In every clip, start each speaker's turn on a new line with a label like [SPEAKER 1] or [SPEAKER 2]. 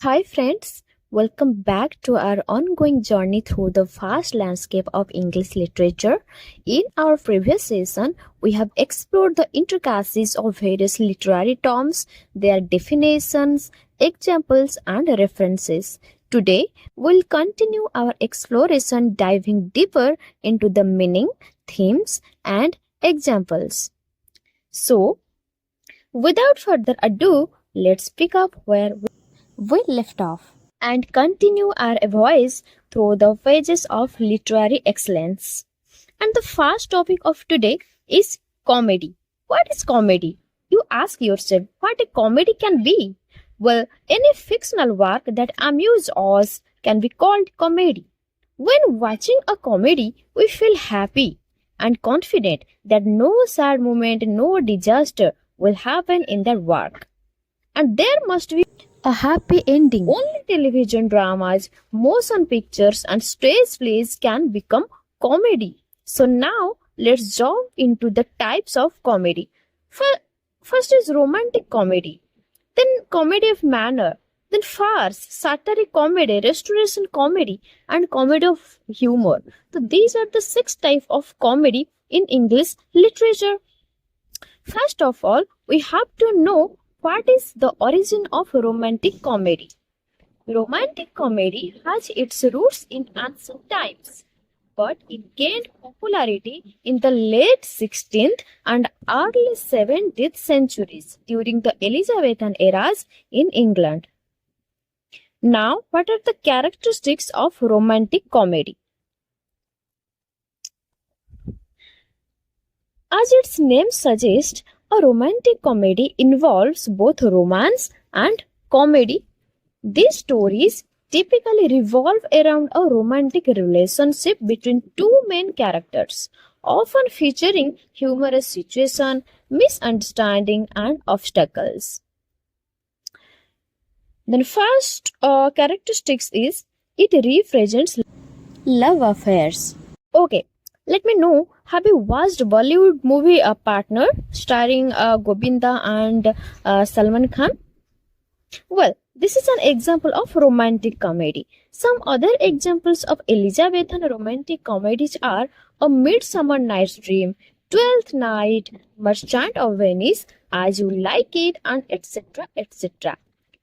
[SPEAKER 1] Hi, friends. Welcome back to our ongoing journey through the vast landscape of English literature. In our previous session, we have explored the intricacies of various literary terms, their definitions, examples, and references. Today, we'll continue our exploration diving deeper into the meaning, themes, and examples. So, without further ado, let's pick up where we left off and continue our voyage through the pages of literary excellence. And the first topic of today is comedy. What is comedy? You ask yourself what a comedy can be. Well, any fictional work that amuses us can be called comedy. When watching a comedy, we feel happy and confident that no sad moment, no disaster will happen in that work. And there must be a happy ending. Only television dramas, motion pictures, and stage plays can become comedy. So now let's jump into the types of comedy. First is romantic comedy, then comedy of manner, then farce, satiric comedy, restoration comedy, and comedy of humor. So these are the 6 types of comedy in English literature. First of all, we have to know what is the origin of romantic comedy. Romantic comedy has its roots in ancient times, but it gained popularity in the late 16th and early 17th centuries during the Elizabethan eras in England. Now, what are the characteristics of romantic comedy? As its name suggests, a romantic comedy involves both romance and comedy. These stories typically revolve around a romantic relationship between two main characters, often featuring humorous situations, misunderstanding, and obstacles. Then first characteristics is it represents love affairs. Okay, let me know, have you watched Bollywood movie A Partner starring Govinda and Salman Khan? Well, this is an example of romantic comedy. Some other examples of Elizabethan romantic comedies are A Midsummer Night's Dream, Twelfth Night, Merchant of Venice, As You Like It, and etc. etc.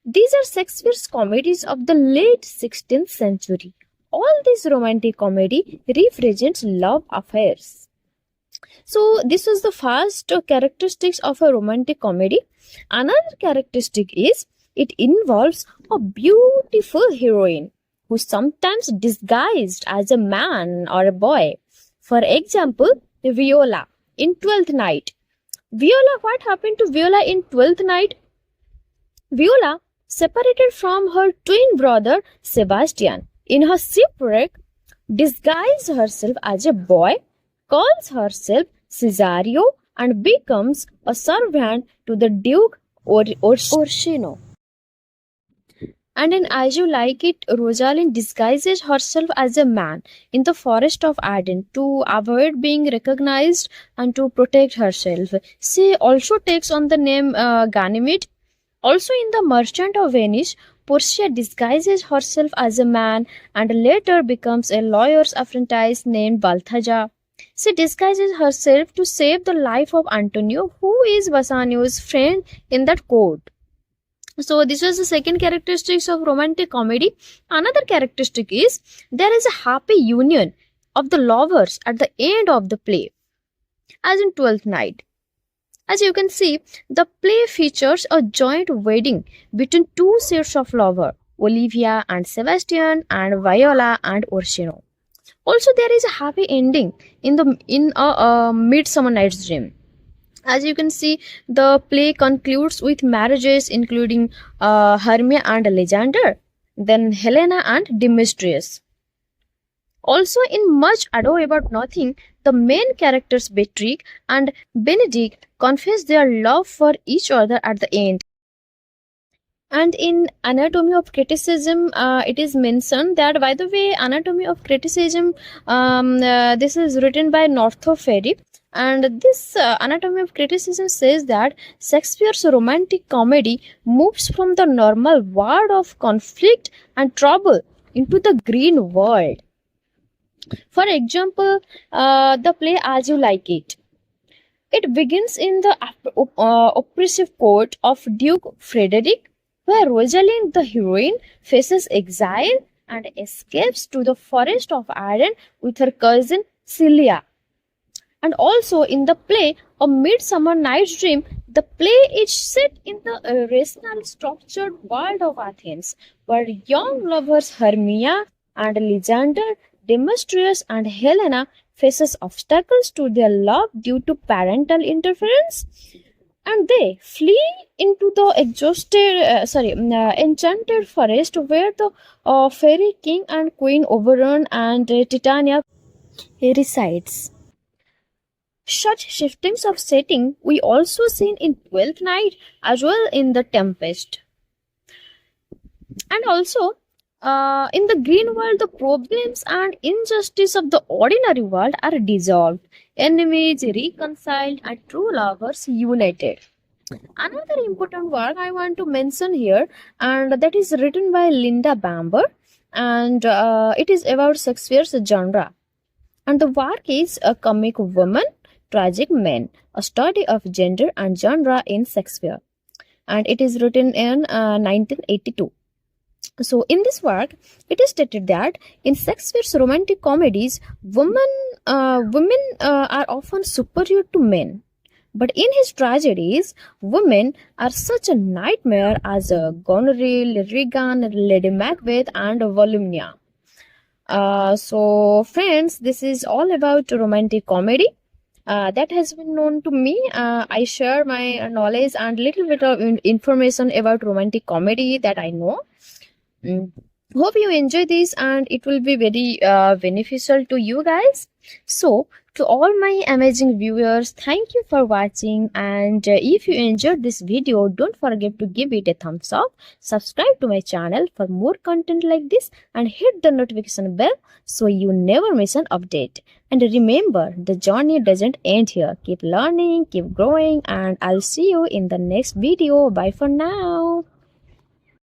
[SPEAKER 1] These are Shakespeare's comedies of the late 16th century. All this romantic comedy represents love affairs. So this was the first characteristics of a romantic comedy. Another characteristic is it involves a beautiful heroine who is sometimes disguised as a man or a boy. For example, Viola in Twelfth Night. What happened to Viola in Twelfth Night? Viola separated from her twin brother Sebastian. In her shipwreck, disguises herself as a boy, calls herself Cesario, and becomes a servant to the Duke Orsino. And in As You Like It, Rosalind disguises herself as a man in the Forest of Arden to avoid being recognized and to protect herself. She also takes on the name Ganymede. Also in The Merchant of Venice, Portia disguises herself as a man and later becomes a lawyer's apprentice named Balthazar. She disguises herself to save the life of Antonio, who is Bassanio's friend in that court. So this was the second characteristic of romantic comedy. Another characteristic is there is a happy union of the lovers at the end of the play, as in Twelfth Night. As you can see, the play features a joint wedding between two sets of lovers, Olivia and Sebastian, and Viola and Orsino. Also, there is a happy ending in a Midsummer Night's Dream. As you can see, the play concludes with marriages including Hermia and Alexander, then Helena and Demetrius. Also, in Much Ado About Nothing, the main characters Beatrix and Benedict confess their love for each other at the end. And in Anatomy of Criticism, it is mentioned that, by the way, Anatomy of Criticism, this is written by Northrop Ferry. And this Anatomy of Criticism says that Shakespeare's romantic comedy moves from the normal world of conflict and trouble into the green world. For example, the play As You Like It. It begins in the oppressive court of Duke Frederick, where Rosalind, the heroine, faces exile and escapes to the forest of Arden with her cousin Celia. And also in the play A Midsummer Night's Dream, the play is set in the rational structured world of Athens, where young lovers Hermia and Lysander, Demetrius and Helena faces obstacles to their love due to parental interference, and they flee into the enchanted forest where the fairy king and queen Oberon and Titania resides. Such shiftings of setting we also seen in Twelfth Night as well in The Tempest. And also, in the green world, the problems and injustice of the ordinary world are dissolved, enemies reconciled, and true lovers united. Another important work I want to mention here, and that is written by Linda Bamber, and it is about Shakespeare's genre. And the work is A Comic Woman, Tragic Men, a study of gender and genre in Shakespeare. And it is written in 1982. So, in this work, it is stated that in Shakespeare's romantic comedies, women are often superior to men. But in his tragedies, women are such a nightmare as Goneril, Regan, Lady Macbeth, and Volumnia. So, friends, this is all about romantic comedy. That has been known to me. I share my knowledge and little bit of information about romantic comedy that I know. Hope you enjoy this and it will be very beneficial to you guys. So, to all my amazing viewers, thank you for watching, and if you enjoyed this video, don't forget to give it a thumbs up, subscribe to my channel for more content like this, and hit the notification bell so you never miss an update. And remember, the journey doesn't end here. Keep learning, keep growing, and I'll see you in the next video. Bye for now.